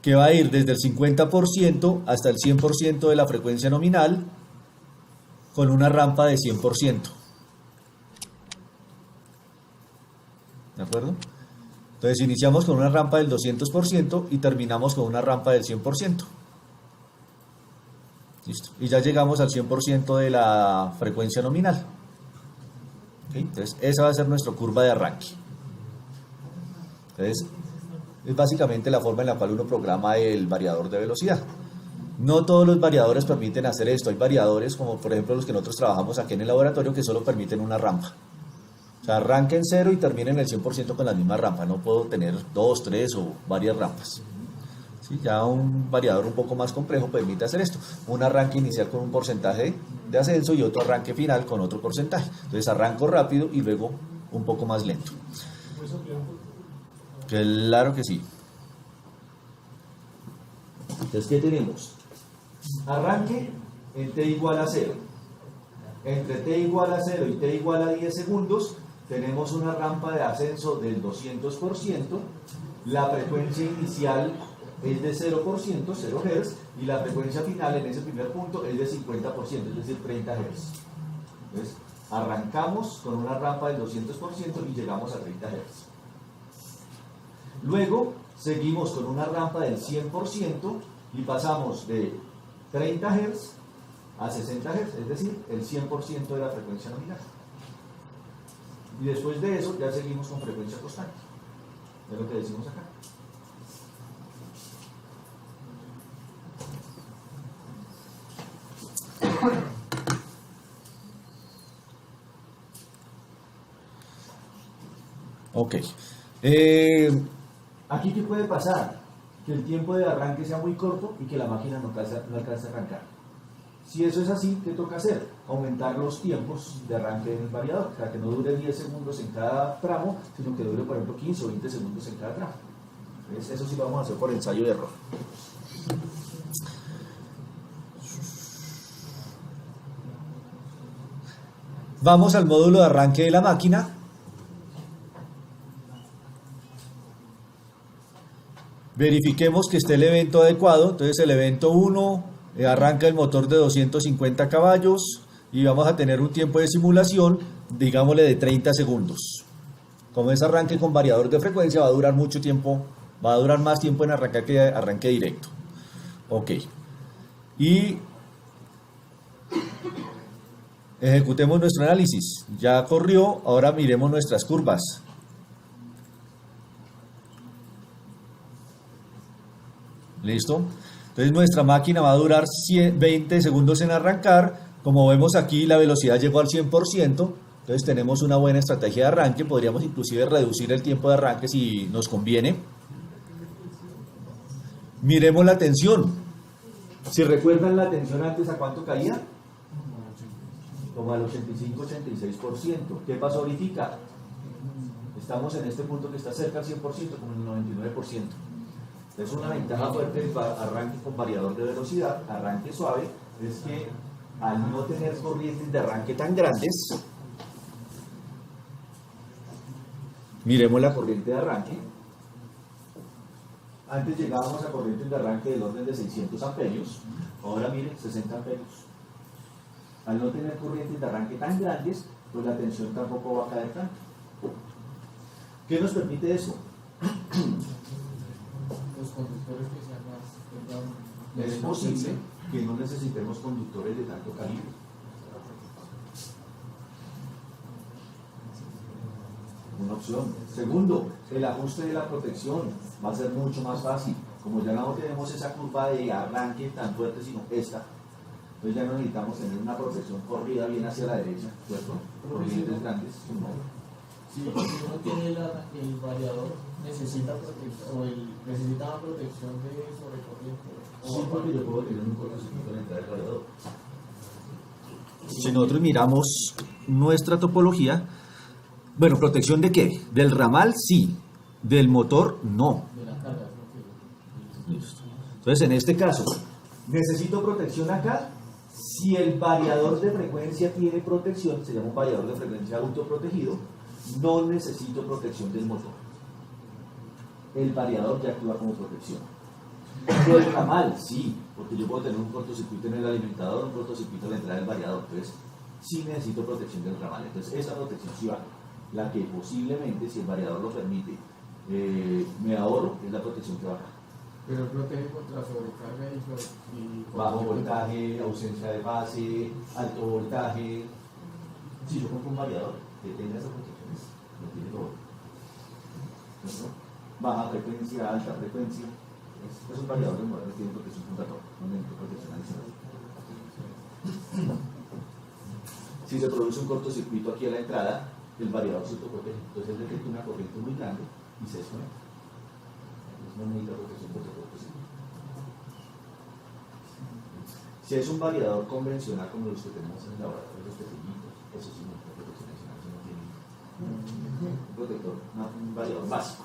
que va a ir desde el 50% hasta el 100% de la frecuencia nominal con una rampa de 100%. ¿De acuerdo? Entonces iniciamos con una rampa del 200% y terminamos con una rampa del 100%. Listo. Y ya llegamos al 100% de la frecuencia nominal. ¿Okay? Entonces esa va a ser nuestra curva de arranque. Entonces es básicamente la forma en la cual uno programa el variador de velocidad. No todos los variadores permiten hacer esto. Hay variadores como por ejemplo los que nosotros trabajamos aquí en el laboratorio que solo permiten una rampa. O sea, arranque en 0 y termine en el 100% con la misma rampa. No puedo tener 2, 3 o varias rampas. ¿Sí? Ya un variador un poco más complejo permite hacer esto. Un arranque inicial con un porcentaje de ascenso y otro arranque final con otro porcentaje. Entonces arranco rápido y luego un poco más lento. Claro que sí. Entonces, ¿qué tenemos? Arranque en t igual a 0. Entre t igual a 0 y t igual a 10 segundos tenemos una rampa de ascenso del 200%, la frecuencia inicial es de 0%, 0 Hz, y la frecuencia final en ese primer punto es de 50%, es decir, 30 Hz. Entonces, arrancamos con una rampa del 200% y llegamos a 30 Hz. Luego, seguimos con una rampa del 100% y pasamos de 30 Hz a 60 Hz, es decir, el 100% de la frecuencia nominal. Y después de eso ya seguimos con frecuencia constante. Es lo que decimos acá. Ok. Aquí, ¿qué puede pasar? Que el tiempo de arranque sea muy corto y que la máquina no alcance a arrancar. Si eso es así, ¿qué toca hacer? Aumentar los tiempos de arranque en el variador, para que no dure 10 segundos en cada tramo, sino que dure, por ejemplo, 15 o 20 segundos en cada tramo. Entonces, eso sí lo vamos a hacer por ensayo de error. Vamos al módulo de arranque de la máquina. Verifiquemos que esté el evento adecuado. Entonces el evento 1 arranca el motor de 250 caballos y vamos a tener un tiempo de simulación, digámosle, de 30 segundos. Como es arranque con variador de frecuencia, va a durar mucho tiempo, va a durar más tiempo en arrancar que arranque directo. Ok. Y ejecutemos nuestro análisis. Ya corrió, ahora miremos nuestras curvas. ¿Listo? Entonces nuestra máquina va a durar 20 segundos en arrancar. Como vemos aquí, la velocidad llegó al 100%. Entonces tenemos una buena estrategia de arranque. Podríamos inclusive reducir el tiempo de arranque si nos conviene. Miremos la tensión. Si recuerdan la tensión antes, ¿a cuánto caía? Como al 85-86%. ¿Qué pasó ahorita? Estamos en este punto que está cerca al 100%, como el 99%. Es una ventaja fuerte del arranque con variador de velocidad, arranque suave, es que al no tener corrientes de arranque tan grandes, miremos la corriente de arranque. Antes llegábamos a corrientes de arranque del orden de 600 amperios, ahora miren, 60 amperios. Al no tener corrientes de arranque tan grandes, pues la tensión tampoco va a caer tanto. ¿Qué nos permite eso? Los conductores que sean más... Es posible que no necesitemos conductores de tanto calibre. Una opción. Segundo, el ajuste de la protección va a ser mucho más fácil. Como ya no tenemos esa curva de arranque tan fuerte, sino esta, entonces ya no necesitamos tener una protección corrida bien hacia la derecha, ¿cierto? Corrientes grandes. Si uno tiene el variador, necesita protección, necesita una protección de sobrecorriente. Sí, porque yo puedo tener un cortocircuito en la entrada del variador. Si nosotros miramos nuestra topología, bueno, ¿protección de qué? Del ramal, sí. Del motor, no. De la carga. Listo. Entonces, en este caso, ¿necesito protección acá? Si el variador de frecuencia tiene protección, se llama un variador de frecuencia autoprotegido, no necesito protección del motor. El variador ya actúa como protección. Lo del ramal, sí, porque yo puedo tener un cortocircuito en el alimentador, un cortocircuito en la entrada del variador, entonces sí necesito protección del ramal. Entonces esa protección sí va. La que posiblemente, si el variador lo permite, me ahorro, es la protección que baja. Pero protege contra sobrecarga y Bajo voltaje, ausencia de base, alto voltaje. Si yo compro un variador que tenga esas protecciones, lo tiene todo. ¿No? Baja frecuencia, alta frecuencia. Esos variadores modernos tienen protección contra todo, no necesito protección adicional. Si se produce un cortocircuito aquí a la entrada, el variador se autoprotege. Entonces él detecta una corriente muy grande y se desconecta. No necesita protección contra cortocircuito. Si es un variador convencional como los que tenemos en el laboratorio, los pequeñitos, eso sí necesita protección adicional, eso no tiene un protector, un variador básico.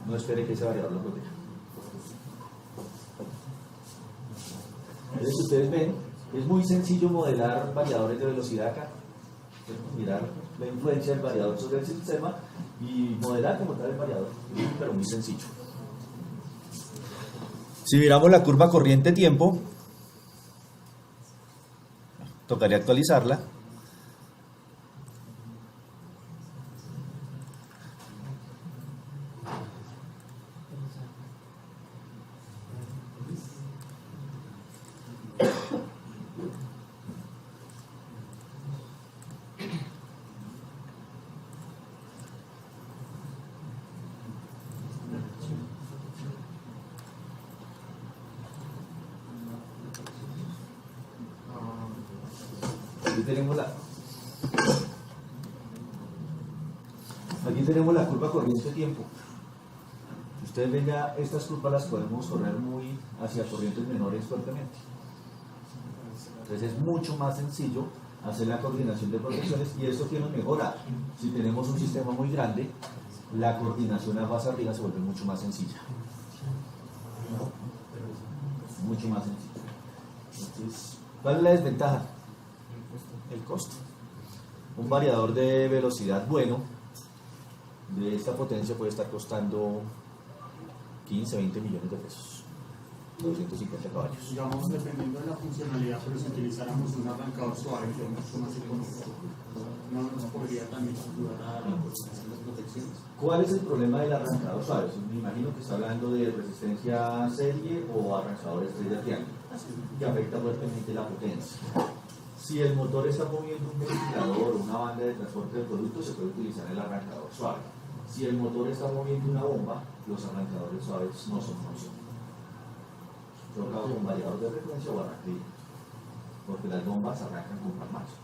No espere que ese variador lo proteja. Entonces, si ustedes ven, es muy sencillo modelar variadores de velocidad acá. Mirar la influencia del variador sobre el sistema y modelar como tal el variador, pero muy sencillo. Si miramos la curva corriente-tiempo, tocaría actualizarla. Aquí tenemos la curva corriente-tiempo. Ustedes ven ya, estas curvas las podemos correr muy hacia corrientes menores fuertemente. Entonces es mucho más sencillo hacer la coordinación de protecciones y esto tiene una mejora. Si tenemos un sistema muy grande, la coordinación a más arriba se vuelve mucho más sencilla. Mucho más sencilla. Entonces, ¿cuál es la desventaja? El costo. Un variador de velocidad bueno de esta potencia puede estar costando 15, 20 millones de pesos, 250 caballos. Digamos, dependiendo de la funcionalidad, pero si utilizáramos un arrancador suave, que es mucho más económico, ¿no nos podría también ayudar a reforzar las protecciones? ¿Cuál es el problema del arrancador suave? Me imagino que está hablando de resistencia serie o arrancador estrella triángulo, que afecta fuertemente la potencia. Si el motor está moviendo un ventilador o una banda de transporte de productos, se puede utilizar el arrancador suave. Si el motor está moviendo una bomba, los arrancadores suaves no son una opción. Yo acabo con variador de frecuencia o arranque, porque las bombas arrancan con farmacia.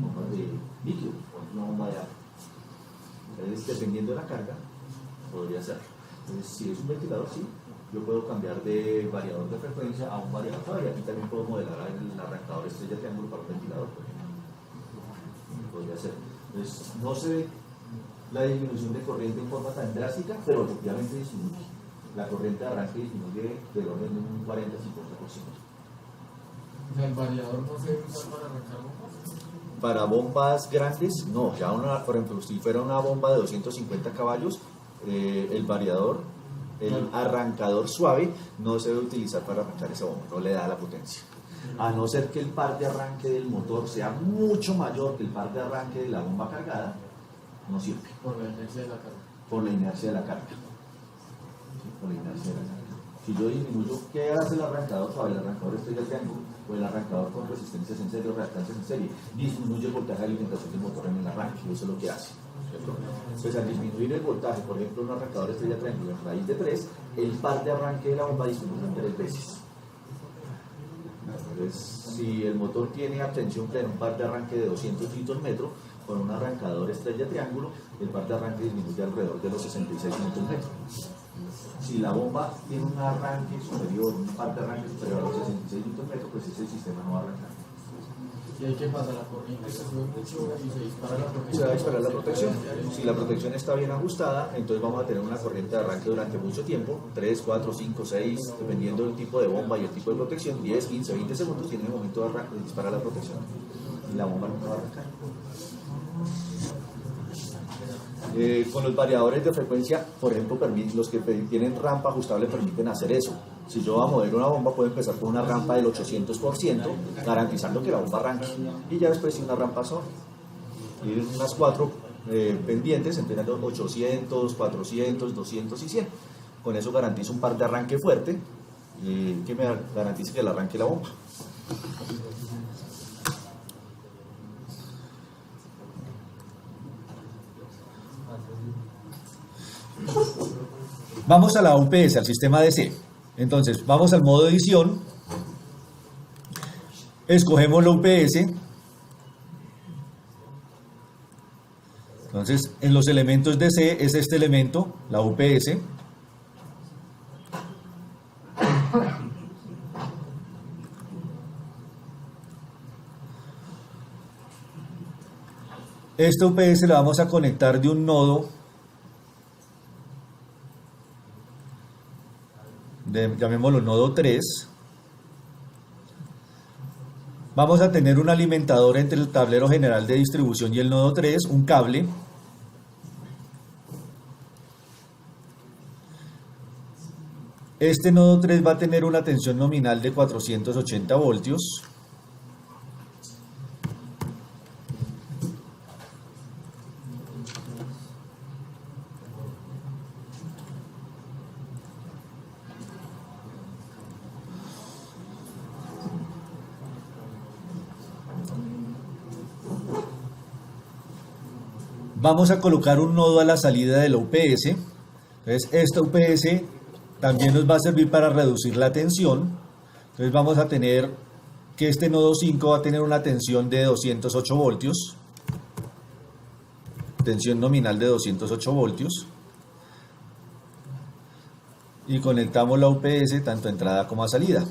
Bombas de líquido, o una bomba de agua. Entonces, dependiendo de la carga, podría ser. Entonces, si es un ventilador, sí, yo puedo cambiar de variador de frecuencia a un variador suave. Y aquí también puedo modelar el arrancador estrella triángulo para un ventilador, por ejemplo. Podría ser. Entonces, no se ve la disminución de corriente en forma tan drástica, pero efectivamente disminuye. La corriente de arranque disminuye del orden de un 40-50%. O sea, el variador no se usa para arrancar bombas. Para bombas grandes, no. Ya una, por ejemplo, si fuera una bomba de 250 caballos, el variador, el arrancador suave, no se debe utilizar para arrancar esa bomba, no le da la potencia. A no ser que el par de arranque del motor sea mucho mayor que el par de arranque de la bomba cargada, no sirve. Por la inercia de la carga. Por la inercia de la carga. ¿Sí? Por la inercia de la carga. Si yo disminuyo, ¿qué hace el arrancador suave? El arrancador estrella triángulo o el arrancador con resistencias en serie o reactancias en serie. Disminuye el voltaje de alimentación del motor en el arranque, eso es lo que hace. ¿Cierto? Pues al disminuir el voltaje, por ejemplo, un arrancador estrella triángulo en raíz de 3, el par de arranque de la bomba disminuye 3 veces. Entonces, si el motor tiene abstención plena, un par de arranque de 200 Nm, con un arrancador estrella triángulo, el par de arranque disminuye alrededor de los 66 Nm. Si la bomba tiene un arranque superior, un par de arranque superior a los 66 Nm, pues ese sistema no va a arrancar. ¿Y ahí qué pasa? La corriente se sube mucho y se dispara la protección. Se va a disparar la protección. Si la protección está bien ajustada, entonces vamos a tener una corriente de arranque durante mucho tiempo, 3, 4, 5, 6, dependiendo del tipo de bomba y el tipo de protección, 10, 15, 20 segundos tiene el momento de arranque, de disparar la protección. Y la bomba no va a arrancar. Con los variadores de frecuencia, por ejemplo, los que tienen rampa ajustable permiten hacer eso. Si yo voy a mover una bomba, puedo empezar con una rampa del 800%, garantizando que la bomba arranque. Y ya después una rampa sola. Y unas 4 pendientes, entre 800, 400, 200 y 100. Con eso garantizo un par de arranque fuerte, que me garantice que le arranque la bomba. Vamos a la UPS, al sistema DC. Entonces, vamos al modo edición, escogemos la UPS. Entonces, en los elementos DC es este elemento, la UPS. Esta UPS la vamos a conectar de un nodo, llamémoslo nodo 3. Vamos a tener un alimentador entre el tablero general de distribución y el nodo 3, un cable. Este nodo 3 va a tener una tensión nominal de 480 voltios. Vamos a colocar un nodo a la salida de la UPS. Entonces, esta UPS también nos va a servir para reducir la tensión. Entonces, vamos a tener que este nodo 5 va a tener una tensión de 208 voltios. Tensión nominal de 208 voltios. Y conectamos la UPS tanto a entrada como a salida.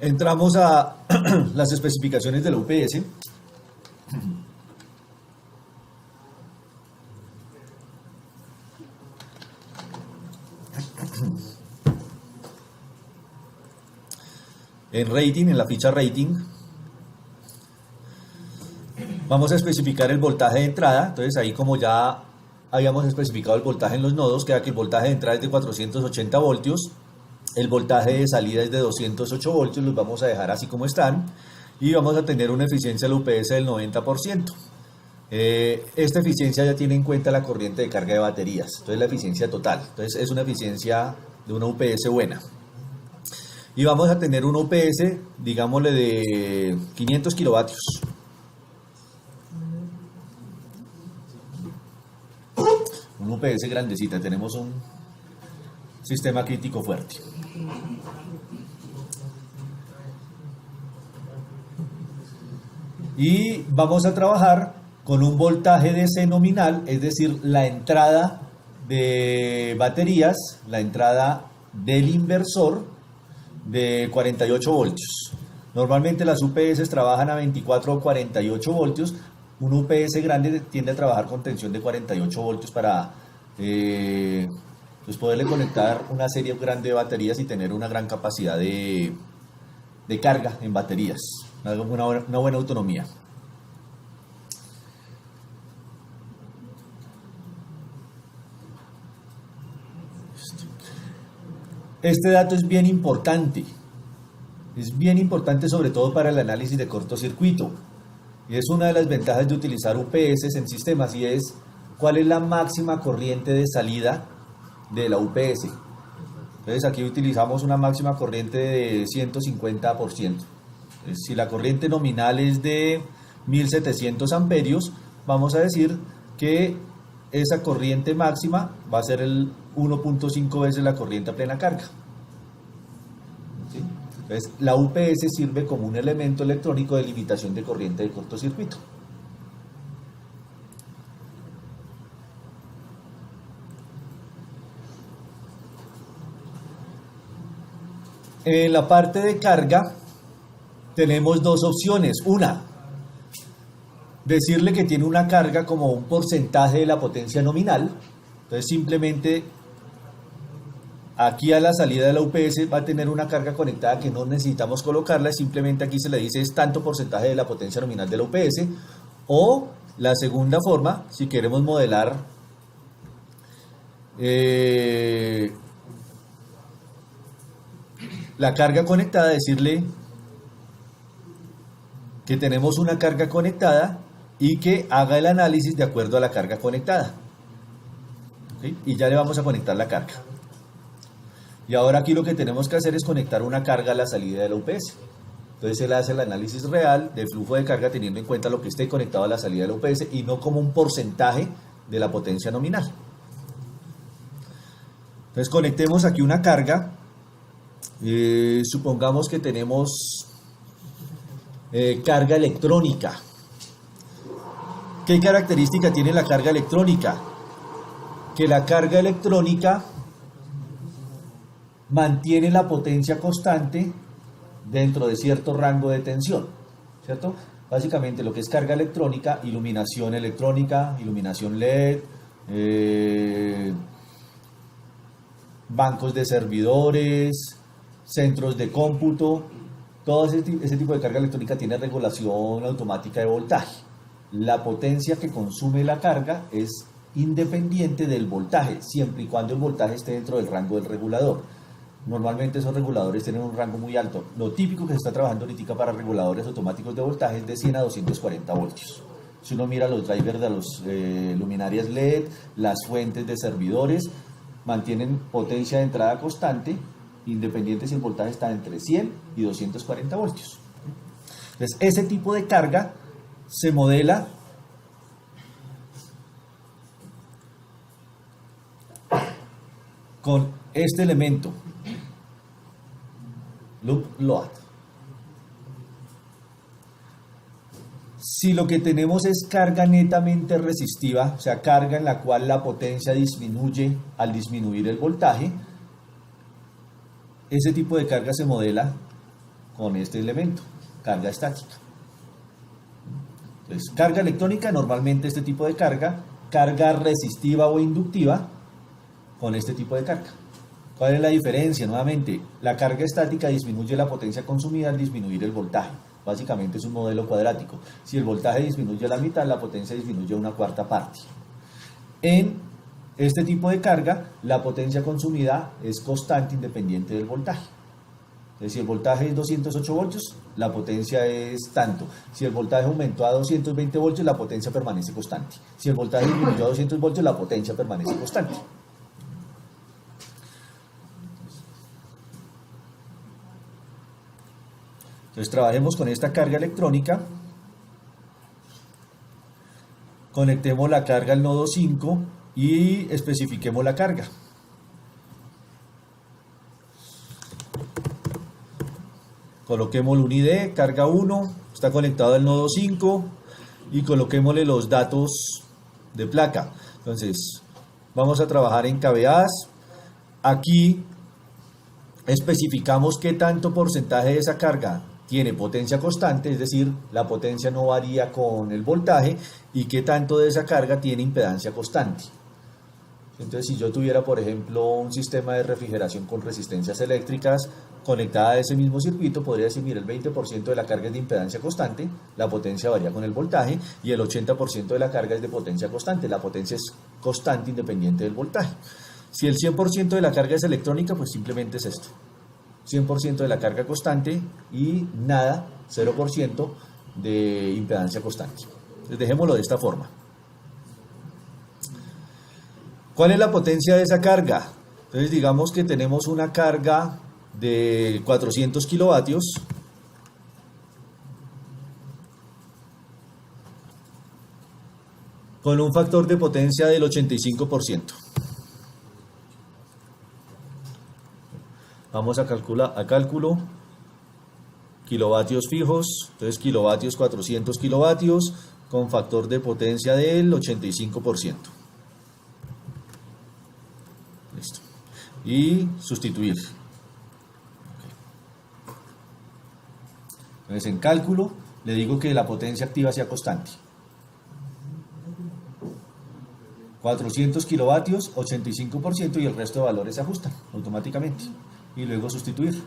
Entramos a las especificaciones de la UPS. En rating, en la ficha rating, vamos a especificar el voltaje de entrada. Entonces ahí, como ya habíamos especificado el voltaje en los nodos, queda que el voltaje de entrada es de 480 voltios. El voltaje de salida es de 208 voltios, los vamos a dejar así como están. Y vamos a tener una eficiencia de la UPS del 90%. Esta eficiencia ya tiene en cuenta la corriente de carga de baterías. Entonces la eficiencia total. Entonces es una eficiencia de una UPS buena. Y vamos a tener una UPS, digámosle, de 500 kilovatios. Una UPS grandecita. Tenemos un sistema crítico fuerte. Y vamos a trabajar con un voltaje DC nominal, es decir, la entrada de baterías, la entrada del inversor de 48 voltios. Normalmente las UPS trabajan a 24 o 48 voltios. Un UPS grande tiende a trabajar con tensión de 48 voltios para pues poderle conectar una serie grande de baterías y tener una gran capacidad de carga en baterías, una buena autonomía. Este dato es bien importante sobre todo para el análisis de cortocircuito, y es una de las ventajas de utilizar UPS en sistemas, y es cuál es la máxima corriente de salida de la UPS. Entonces aquí utilizamos una máxima corriente de 150%. Si la corriente nominal es de 1700 amperios, vamos a decir que esa corriente máxima va a ser el 1.5 veces la corriente a plena carga. ¿Sí? Entonces la UPS sirve como un elemento electrónico de limitación de corriente de cortocircuito. En la parte de carga tenemos dos opciones. Una, decirle que tiene una carga como un porcentaje de la potencia nominal. Entonces simplemente aquí a la salida de la UPS va a tener una carga conectada que no necesitamos colocarla, simplemente aquí se le dice es tanto porcentaje de la potencia nominal de la UPS. O la segunda forma, si queremos modelar la carga conectada, decirle que tenemos una carga conectada y que haga el análisis de acuerdo a la carga conectada. ¿Sí? Y ya le vamos a conectar la carga. Y ahora aquí lo que tenemos que hacer es conectar una carga a la salida de la UPS. Entonces él hace el análisis real del flujo de carga teniendo en cuenta lo que esté conectado a la salida de la UPS y no como un porcentaje de la potencia nominal. Entonces conectemos aquí una carga. Supongamos que tenemos carga electrónica. ¿Qué característica tiene la carga electrónica? Que la carga electrónica mantiene la potencia constante dentro de cierto rango de tensión, ¿cierto? Básicamente lo que es carga electrónica, iluminación electrónica, iluminación LED, bancos de servidores, centros de cómputo, todo ese tipo de carga electrónica tiene regulación automática de voltaje. La potencia que consume la carga es independiente del voltaje, siempre y cuando el voltaje esté dentro del rango del regulador. Normalmente esos reguladores tienen un rango muy alto. Lo típico que se está trabajando ahorita para reguladores automáticos de voltaje es de 100 a 240 voltios. Si uno mira los drivers de los luminarias LED, las fuentes de servidores, mantienen potencia de entrada constante, independiente si el voltaje está entre 100 y 240 voltios. Entonces, ese tipo de carga se modela con este elemento, loop load. Si lo que tenemos es carga netamente resistiva, o sea, carga en la cual la potencia disminuye al disminuir el voltaje, ese tipo de carga se modela con este elemento, carga estática. Entonces, carga electrónica, normalmente este tipo de carga resistiva o inductiva, con este tipo de carga. ¿Cuál es la diferencia? Nuevamente, la carga estática disminuye la potencia consumida al disminuir el voltaje. Básicamente es un modelo cuadrático. Si el voltaje disminuye a la mitad, la potencia disminuye a una cuarta parte. En este tipo de carga, la potencia consumida es constante independiente del voltaje. Entonces, si el voltaje es 208 voltios, la potencia es tanto. Si el voltaje aumentó a 220 voltios, la potencia permanece constante. Si el voltaje disminuyó a 200 voltios, la potencia permanece constante. Entonces trabajemos con esta carga electrónica, conectemos la carga al nodo 5 y especifiquemos la carga. Coloquemos un ID, carga 1, está conectado al nodo 5 y coloquémosle los datos de placa. Entonces vamos a trabajar en KVAs. Aquí especificamos qué tanto porcentaje de esa carga tiene potencia constante, es decir, la potencia no varía con el voltaje, y qué tanto de esa carga tiene impedancia constante. Entonces, si yo tuviera, por ejemplo, un sistema de refrigeración con resistencias eléctricas conectada a ese mismo circuito, podría decir, mira, el 20% de la carga es de impedancia constante, la potencia varía con el voltaje, y el 80% de la carga es de potencia constante, la potencia es constante independiente del voltaje. Si el 100% de la carga es electrónica, pues simplemente es esto. 100% de la carga constante y nada, 0% de impedancia constante. Entonces dejémoslo de esta forma. ¿Cuál es la potencia de esa carga? Entonces digamos que tenemos una carga de 400 kilovatios. Con un factor de potencia del 85%. Vamos a cálculo, kilovatios fijos, entonces kilovatios 400 kilovatios con factor de potencia del 85%. Listo. Y sustituir. Entonces en cálculo le digo que la potencia activa sea constante. 400 kilovatios, 85% y el resto de valores se ajustan automáticamente. Y luego sustituir.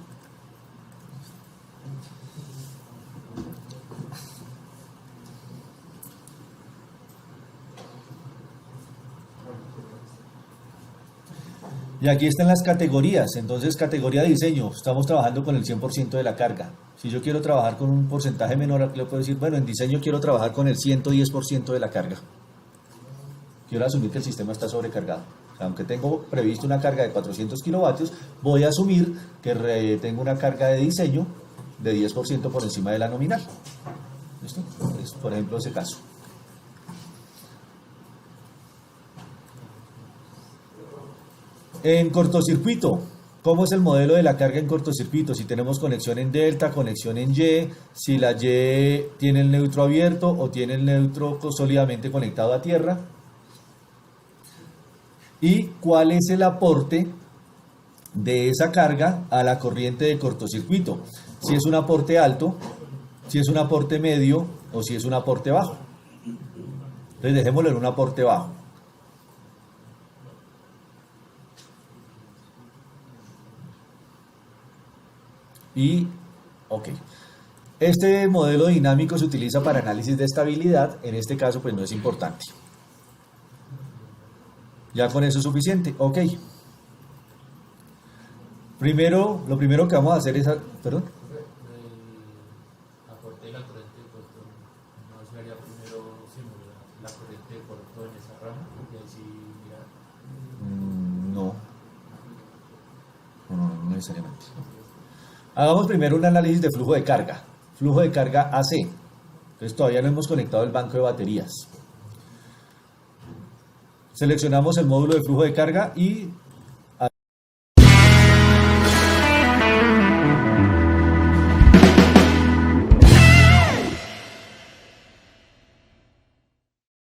Y aquí están las categorías. Entonces, categoría de diseño, estamos trabajando con el 100% de la carga. Si yo quiero trabajar con un porcentaje menor, le puedo decir, bueno, en diseño quiero trabajar con el 110% de la carga. Quiero asumir que el sistema está sobrecargado. O sea, aunque tengo previsto una carga de 400 kilovatios, voy a asumir que tengo una carga de diseño de 10% por encima de la nominal. ¿Listo? Es, por ejemplo, ese caso. En cortocircuito, ¿cómo es el modelo de la carga en cortocircuito? Si tenemos conexión en delta, conexión en Y, si la Y tiene el neutro abierto o tiene el neutro sólidamente conectado a tierra. ¿Y cuál es el aporte de esa carga a la corriente de cortocircuito? Si es un aporte alto, si es un aporte medio o si es un aporte bajo. Entonces dejémoslo en un aporte bajo. Y, ok, este modelo dinámico se utiliza para análisis de estabilidad, en este caso pues no es importante. Ya con eso es suficiente, ok. Lo primero que vamos a hacer es, perdón. El aporte de la corriente de corto, ¿no se haría primero simular la corriente de corto en esa rama? Y ahí sí mirar. No necesariamente. Hagamos primero un análisis de flujo de carga. Flujo de carga AC. Entonces todavía no hemos conectado el banco de baterías. Seleccionamos el módulo de flujo de carga y